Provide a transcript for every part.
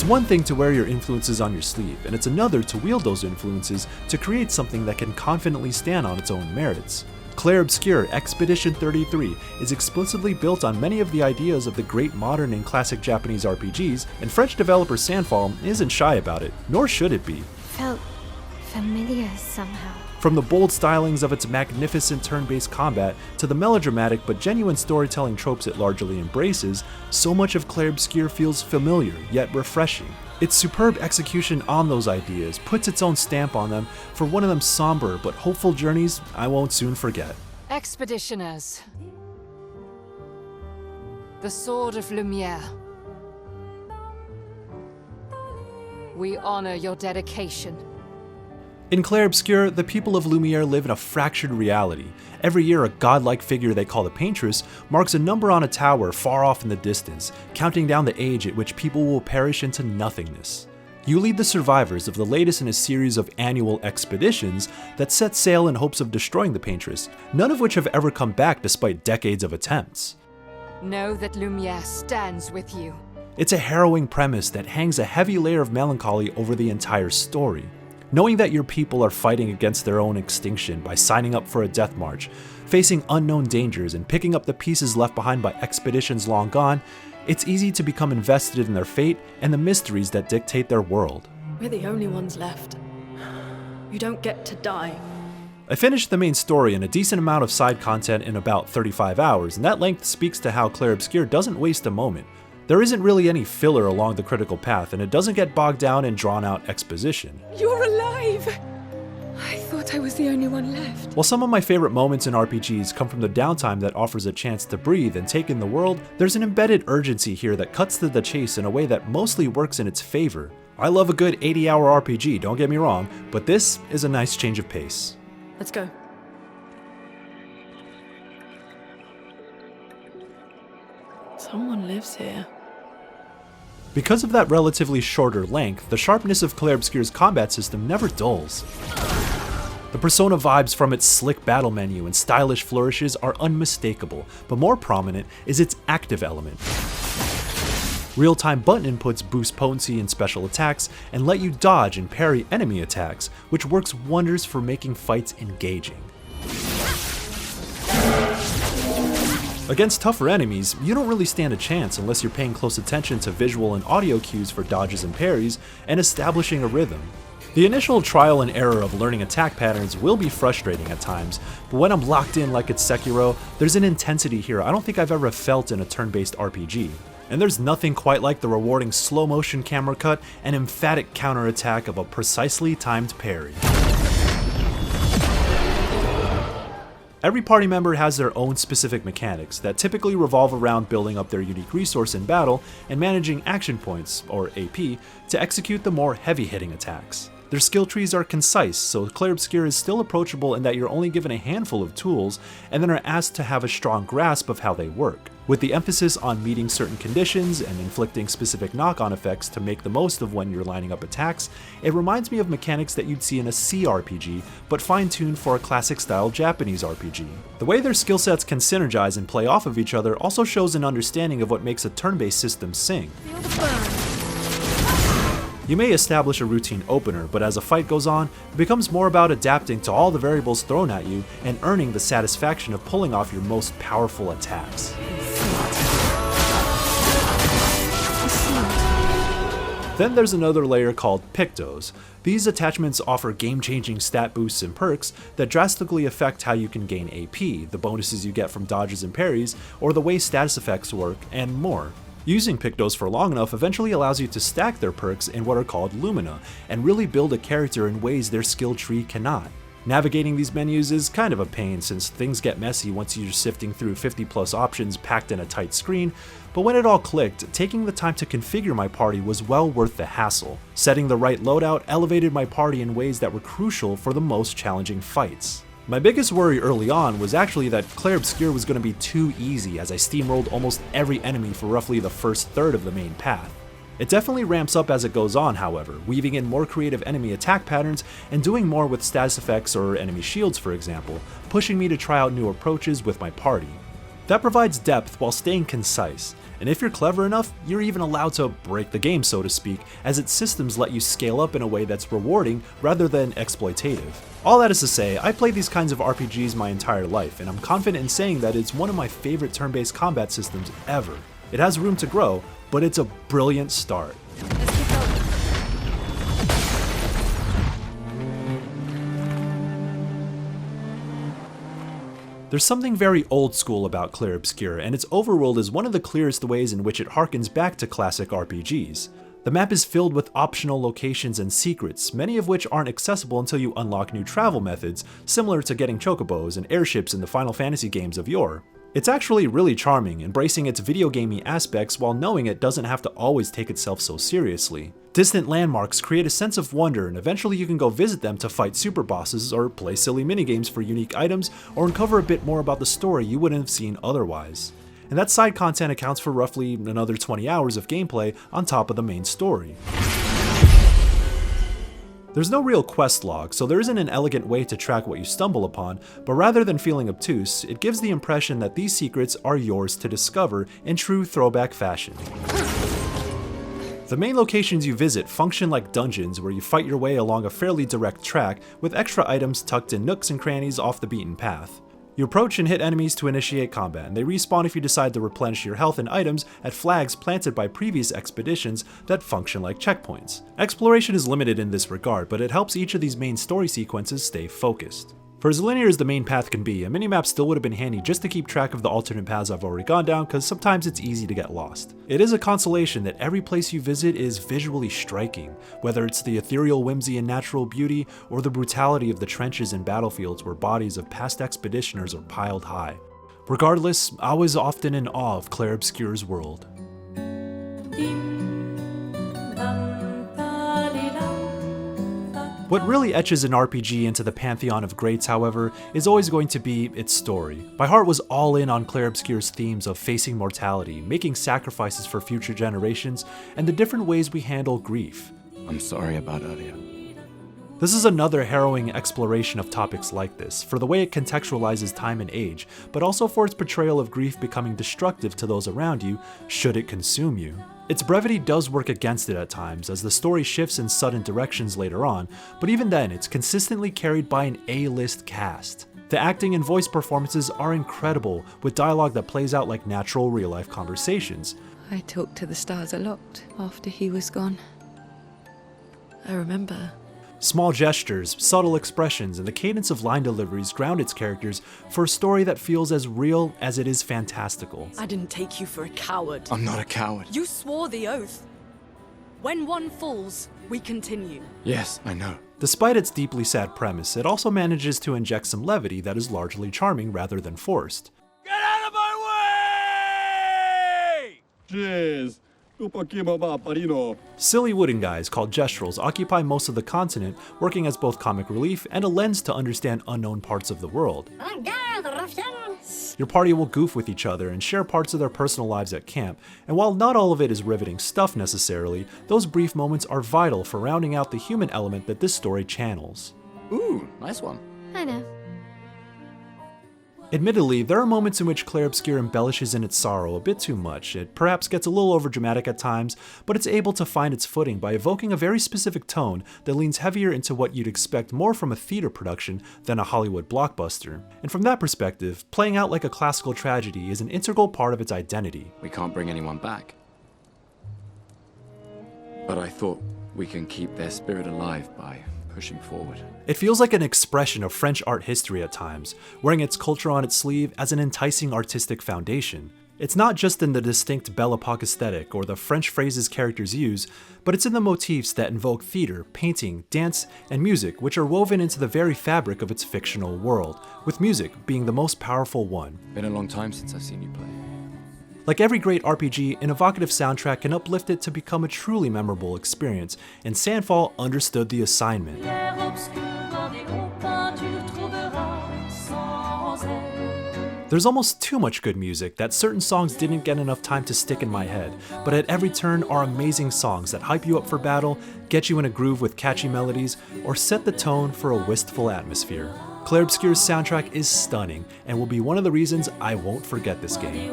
one thing to wear your influences on your sleeve, and it's another to wield those influences to create something that can confidently stand on its own merits. Clair Obscur Expedition 33 is explicitly built on many of the ideas of the great modern and classic Japanese RPGs, and French developer Sandfall isn't shy about it, nor should it be. Felt familiar somehow. From the bold stylings of its magnificent turn-based combat to the melodramatic but genuine storytelling tropes it largely embraces, so much of Clair Obscur feels familiar yet refreshing. Its superb execution on those ideas puts its own stamp on them for one of them somber but hopeful journeys I won't soon forget. Expeditioners. The Sword of Lumiere. We honor your dedication. In Clair Obscur, the people of Lumiere live in a fractured reality. Every year, a godlike figure they call the Paintress marks a number on a tower far off in the distance, counting down the age at which people will perish into nothingness. You lead the survivors of the latest in a series of annual expeditions that set sail in hopes of destroying the Paintress, none of which have ever come back despite decades of attempts. Know that Lumiere stands with you. It's a harrowing premise that hangs a heavy layer of melancholy over the entire story. Knowing that your people are fighting against their own extinction by signing up for a death march, facing unknown dangers, and picking up the pieces left behind by expeditions long gone, it's easy to become invested in their fate and the mysteries that dictate their world. We're the only ones left. You don't get to die. I finished the main story and a decent amount of side content in about 35 hours, and that length speaks to how Clair Obscur doesn't waste a moment. There isn't really any filler along the critical path, and it doesn't get bogged down in drawn-out exposition. You're alive! I thought I was the only one left. While some of my favorite moments in RPGs come from the downtime that offers a chance to breathe and take in the world, there's an embedded urgency here that cuts to the chase in a way that mostly works in its favor. I love a good 80-hour RPG, don't get me wrong, but this is a nice change of pace. Let's go. Someone lives here. Because of that relatively shorter length, the sharpness of Clair Obscur's combat system never dulls. The Persona vibes from its slick battle menu and stylish flourishes are unmistakable, but more prominent is its active element. Real-time button inputs boost potency in special attacks and let you dodge and parry enemy attacks, which works wonders for making fights engaging. Against tougher enemies, you don't really stand a chance unless you're paying close attention to visual and audio cues for dodges and parries and establishing a rhythm. The initial trial and error of learning attack patterns will be frustrating at times, but when I'm locked in like it's Sekiro, there's an intensity here I don't think I've ever felt in a turn-based RPG. And there's nothing quite like the rewarding slow-motion camera cut and emphatic counterattack of a precisely timed parry. Every party member has their own specific mechanics that typically revolve around building up their unique resource in battle and managing action points, or AP, to execute the more heavy-hitting attacks. Their skill trees are concise, so Clair Obscur is still approachable in that you're only given a handful of tools and then are asked to have a strong grasp of how they work. With the emphasis on meeting certain conditions and inflicting specific knock-on effects to make the most of when you're lining up attacks, it reminds me of mechanics that you'd see in a CRPG, but fine-tuned for a classic-style Japanese RPG. The way their skill sets can synergize and play off of each other also shows an understanding of what makes a turn-based system sing. Feel the burn. You may establish a routine opener, but as a fight goes on, it becomes more about adapting to all the variables thrown at you and earning the satisfaction of pulling off your most powerful attacks. Then there's another layer called Pictos. These attachments offer game-changing stat boosts and perks that drastically affect how you can gain AP, the bonuses you get from dodges and parries, or the way status effects work, and more. Using Pictos for long enough eventually allows you to stack their perks in what are called Lumina, and really build a character in ways their skill tree cannot. Navigating these menus is kind of a pain since things get messy once you're sifting through 50+ options packed in a tight screen, but when it all clicked, taking the time to configure my party was well worth the hassle. Setting the right loadout elevated my party in ways that were crucial for the most challenging fights. My biggest worry early on was actually that Clair Obscur was going to be too easy as I steamrolled almost every enemy for roughly the first third of the main path. It definitely ramps up as it goes on, however, weaving in more creative enemy attack patterns and doing more with status effects or enemy shields, for example, pushing me to try out new approaches with my party. That provides depth while staying concise, And if you're clever enough, you're even allowed to break the game, so to speak, as its systems let you scale up in a way that's rewarding rather than exploitative. All that is to say, I played these kinds of RPGs my entire life, and I'm confident in saying that it's one of my favorite turn-based combat systems ever. It has room to grow, but it's a brilliant start. Let's keep going. There's something very old school about Clair Obscur, and its overworld is one of the clearest ways in which it harkens back to classic RPGs. The map is filled with optional locations and secrets, many of which aren't accessible until you unlock new travel methods, similar to getting chocobos and airships in the Final Fantasy games of yore. It's actually really charming, embracing its video gamey aspects while knowing it doesn't have to always take itself so seriously. Distant landmarks create a sense of wonder, and eventually you can go visit them to fight super bosses or play silly minigames for unique items or uncover a bit more about the story you wouldn't have seen otherwise. And that side content accounts for roughly another 20 hours of gameplay on top of the main story. There's no real quest log, so there isn't an elegant way to track what you stumble upon, but rather than feeling obtuse, it gives the impression that these secrets are yours to discover in true throwback fashion. The main locations you visit function like dungeons where you fight your way along a fairly direct track with extra items tucked in nooks and crannies off the beaten path. You approach and hit enemies to initiate combat, and they respawn if you decide to replenish your health and items at flags planted by previous expeditions that function like checkpoints. Exploration is limited in this regard, but it helps each of these main story sequences stay focused. For as linear as the main path can be, a minimap still would have been handy just to keep track of the alternate paths I've already gone down, because sometimes it's easy to get lost. It is a consolation that every place you visit is visually striking, whether it's the ethereal whimsy and natural beauty, or the brutality of the trenches and battlefields where bodies of past expeditioners are piled high. Regardless, I was often in awe of Clair Obscur's world. What really etches an RPG into the pantheon of greats, however, is always going to be its story. My heart was all in on Clair Obscur's themes of facing mortality, making sacrifices for future generations, and the different ways we handle grief. I'm sorry about earlier. This is another harrowing exploration of topics like this, for the way it contextualizes time and age, but also for its portrayal of grief becoming destructive to those around you, should it consume you. Its brevity does work against it at times, as the story shifts in sudden directions later on, but even then, it's consistently carried by an A-list cast. The acting and voice performances are incredible, with dialogue that plays out like natural real-life conversations. I talked to the stars a lot after he was gone. I remember. Small gestures, subtle expressions, and the cadence of line deliveries ground its characters for a story that feels as real as it is fantastical. I didn't take you for a coward. I'm not a coward. You swore the oath. When one falls, we continue. Yes, I know. Despite its deeply sad premise, it also manages to inject some levity that is largely charming rather than forced. Get out of my way! Jeez. Silly wooden guys called gestrels occupy most of the continent, working as both comic relief and a lens to understand unknown parts of the world. Your party will goof with each other and share parts of their personal lives at camp, and while not all of it is riveting stuff necessarily, those brief moments are vital for rounding out the human element that this story channels. Ooh, nice one. I know. Admittedly, there are moments in which Clair Obscur embellishes in its sorrow a bit too much. It perhaps gets a little overdramatic at times, but it's able to find its footing by evoking a very specific tone that leans heavier into what you'd expect more from a theater production than a Hollywood blockbuster. And from that perspective, playing out like a classical tragedy is an integral part of its identity. We can't bring anyone back. But I thought we can keep their spirit alive by pushing forward. It feels like an expression of French art history at times, wearing its culture on its sleeve as an enticing artistic foundation. It's not just in the distinct Belle Epoque aesthetic or the French phrases characters use, but it's in the motifs that invoke theater, painting, dance, and music, which are woven into the very fabric of its fictional world, with music being the most powerful one. Been a long time since I've seen you play. Like every great RPG, an evocative soundtrack can uplift it to become a truly memorable experience, and Sandfall understood the assignment. There's almost too much good music that certain songs didn't get enough time to stick in my head, but at every turn are amazing songs that hype you up for battle, get you in a groove with catchy melodies, or set the tone for a wistful atmosphere. Clair Obscur's soundtrack is stunning and will be one of the reasons I won't forget this game.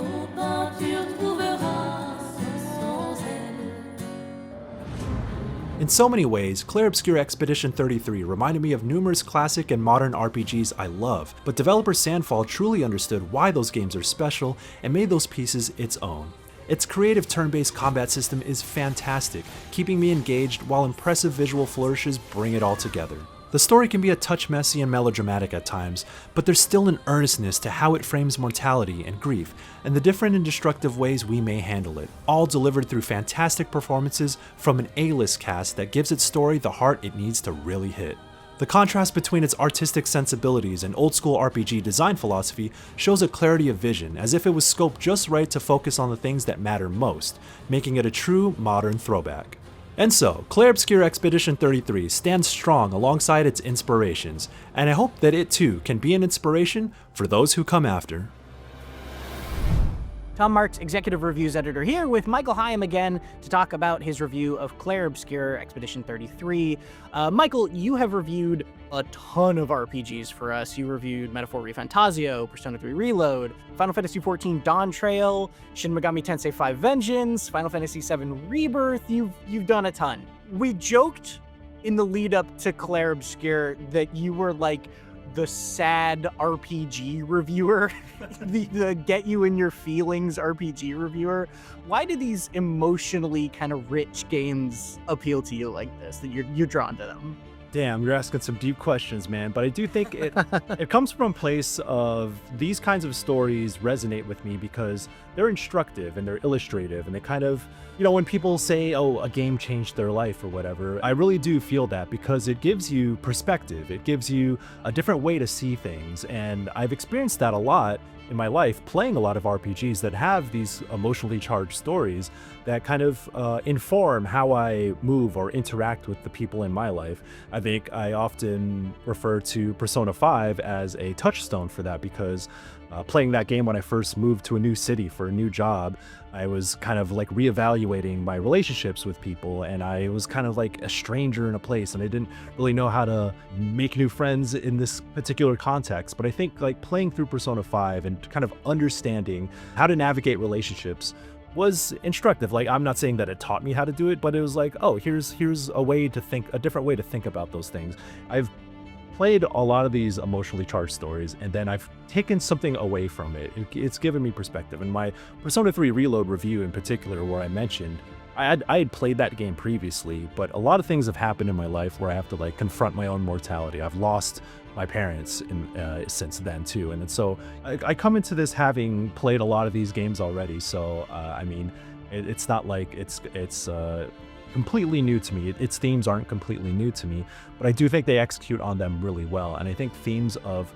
In so many ways, Clair Obscur Expedition 33 reminded me of numerous classic and modern RPGs I love, but developer Sandfall truly understood why those games are special and made those pieces its own. Its creative turn-based combat system is fantastic, keeping me engaged while impressive visual flourishes bring it all together. The story can be a touch messy and melodramatic at times, but there's still an earnestness to how it frames mortality and grief, and the different and destructive ways we may handle it, all delivered through fantastic performances from an A-list cast that gives its story the heart it needs to really hit. The contrast between its artistic sensibilities and old-school RPG design philosophy shows a clarity of vision, as if it was scoped just right to focus on the things that matter most, making it a true modern throwback. And so, Clair Obscur Expedition 33 stands strong alongside its inspirations, and I hope that it too can be an inspiration for those who come after. Tom Marks, Executive Reviews Editor, here with Michael Higham again to talk about his review of Clair Obscur Expedition 33. Michael, you have reviewed a ton of RPGs for us. You reviewed Metaphor ReFantazio, Persona 3 Reload, Final Fantasy XIV Dawn Trail, Shin Megami Tensei 5 Vengeance, Final Fantasy VII Rebirth. You've done a ton. We joked in the lead up to Clair Obscur that you were like the sad RPG reviewer, the get you in your feelings RPG reviewer. Why do these emotionally kind of rich games appeal to you like this, that you're drawn to them? Damn, you're asking some deep questions, man. But I do think it comes from a place of these kinds of stories resonate with me because they're instructive and they're illustrative and they kind of, when people say, oh, a game changed their life or whatever, I really do feel that because it gives you perspective. It gives you a different way to see things. And I've experienced that a lot in my life, playing a lot of RPGs that have these emotionally charged stories that kind of inform how I move or interact with the people in my life. I think I often refer to Persona 5 as a touchstone for that because playing that game when I first moved to a new city for a new job, I was kind of like reevaluating my relationships with people, and I was kind of like a stranger in a place, and I didn't really know how to make new friends in this particular context. But I think like playing through Persona 5 and kind of understanding how to navigate relationships was instructive. Like, I'm not saying that it taught me how to do it, but it was like, oh, here's a different way to think about those things. I've played a lot of these emotionally charged stories, and then I've taken something away from it. It's given me perspective. And my Persona 3 Reload review in particular, where I mentioned I had played that game previously, but a lot of things have happened in my life where I have to like confront my own mortality. I've lost my parents since then too, and so I come into this having played a lot of these games already. So I mean, it's not like it's completely new to me. Its themes aren't completely new to me, but I do think they execute on them really well. And I think themes of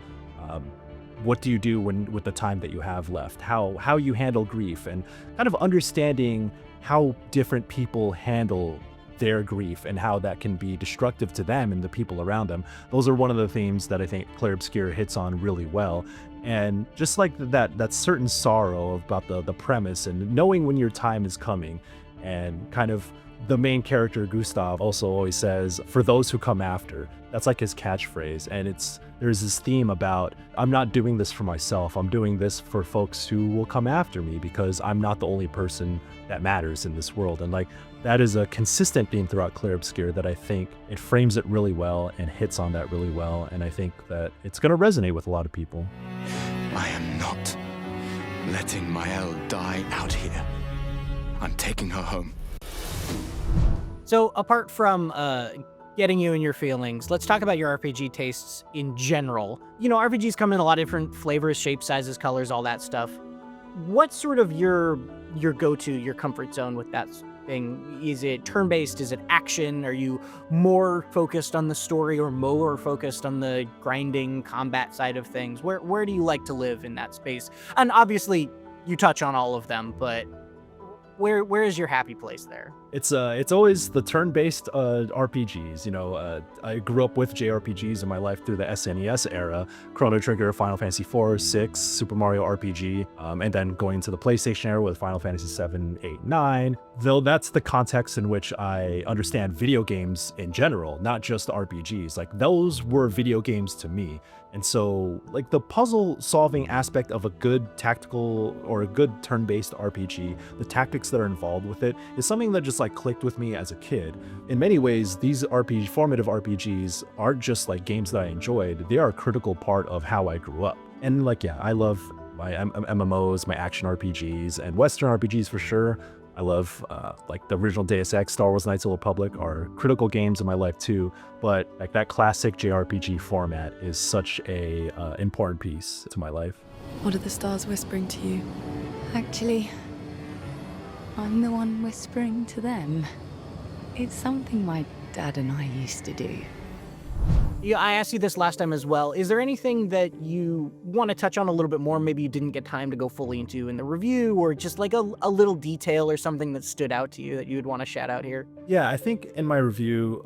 what do you do with the time that you have left, how you handle grief, and kind of understanding how different people handle their grief and how that can be destructive to them and the people around them. Those are one of the themes that I think Clair Obscur hits on really well. And just like that certain sorrow about the premise and knowing when your time is coming, and kind of the main character, Gustav, also always says, for those who come after. That's like his catchphrase. And there's this theme about, I'm not doing this for myself. I'm doing this for folks who will come after me because I'm not the only person that matters in this world. And like, that is a consistent theme throughout Clair Obscur that I think it frames it really well and hits on that really well. And I think that it's going to resonate with a lot of people. I am not letting Maëlle die out here. I'm taking her home. So apart from getting you in your feelings, let's talk about your RPG tastes in general. RPGs come in a lot of different flavors, shapes, sizes, colors, all that stuff. What's sort of your go-to, your comfort zone with that thing? Is it turn-based? Is it action? Are you more focused on the story or more focused on the grinding combat side of things? Where do you like to live in that space? And obviously, you touch on all of them, but where is your happy place there? It's always the turn-based RPGs. I grew up with JRPGs in my life through the SNES era, Chrono Trigger, Final Fantasy 4, 6, Super Mario RPG, and then going to the PlayStation era with Final Fantasy 7, 8, 9. Though that's the context in which I understand video games in general, not just RPGs. Like, those were video games to me. And so, like, the puzzle solving aspect of a good tactical or a good turn-based RPG, the tactics that are involved with it, is something that just just like clicked with me as a kid. In many ways, these formative RPGs aren't just like games that I enjoyed, they are a critical part of how I grew up. And like, yeah, I love my MMOs, my action RPGs, and Western RPGs for sure. I love like the original Deus Ex, Star Wars Knights of the Republic are critical games in my life too, but like that classic JRPG format is such a important piece to my life. What are the stars whispering to you? Actually, I'm the one whispering to them. It's something my dad and I used to do. Yeah, I asked you this last time as well. Is there anything that you want to touch on a little bit more, maybe you didn't get time to go fully into in the review, or just like a little detail or something that stood out to you that you'd want to shout out here? Yeah, I think in my review,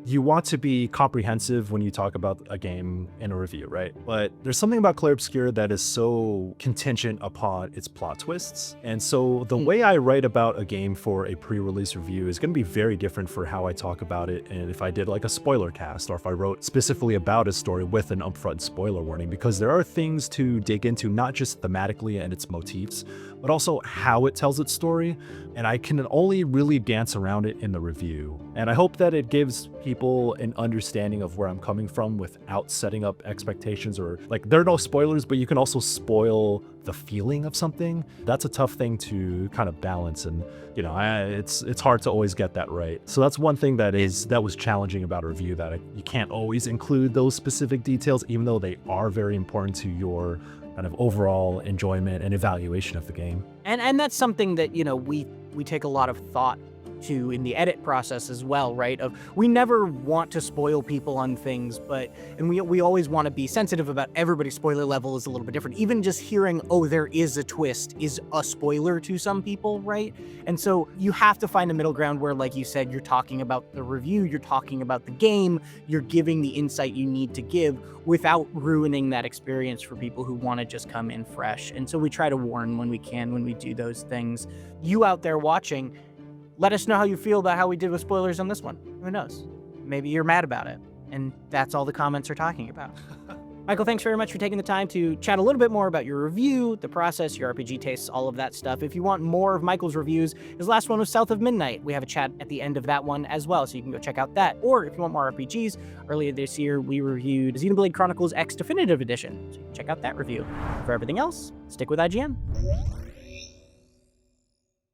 you want to be comprehensive when you talk about a game in a review, right? But there's something about Clair Obscur that is so contingent upon its plot twists. And so the way I write about a game for a pre-release review is going to be very different for how I talk about it. And if I did like a spoiler cast, or if I wrote specifically about a story with an upfront spoiler warning, because there are things to dig into, not just thematically and its motifs, but also how it tells its story. And I can only really dance around it in the review. And I hope that it gives people an understanding of where I'm coming from without setting up expectations, or like, there are no spoilers, but you can also spoil the feeling of something. That's a tough thing to kind of balance. And, it's hard to always get that right. So that's one thing that was challenging about a review, that you can't always include those specific details, even though they are very important to your kind of overall enjoyment and evaluation of the game. And that's something that, we take a lot of thought to in the edit process as well, right? We never want to spoil people on things, and we always want to be sensitive about everybody's spoiler level is a little bit different. Even just hearing, oh, there is a twist is a spoiler to some people, right? And so you have to find a middle ground where, like you said, you're talking about the review, you're talking about the game, you're giving the insight you need to give without ruining that experience for people who want to just come in fresh. And so we try to warn when we can, when we do those things. You out there watching, let us know how you feel about how we did with spoilers on this one. Who knows? Maybe you're mad about it, and that's all the comments are talking about. Michael, thanks very much for taking the time to chat a little bit more about your review, the process, your RPG tastes, all of that stuff. If you want more of Michael's reviews, his last one was South of Midnight. We have a chat at the end of that one as well, so you can go check out that. Or if you want more RPGs, earlier this year we reviewed Xenoblade Chronicles X Definitive Edition, so you can check out that review. For everything else, stick with IGN.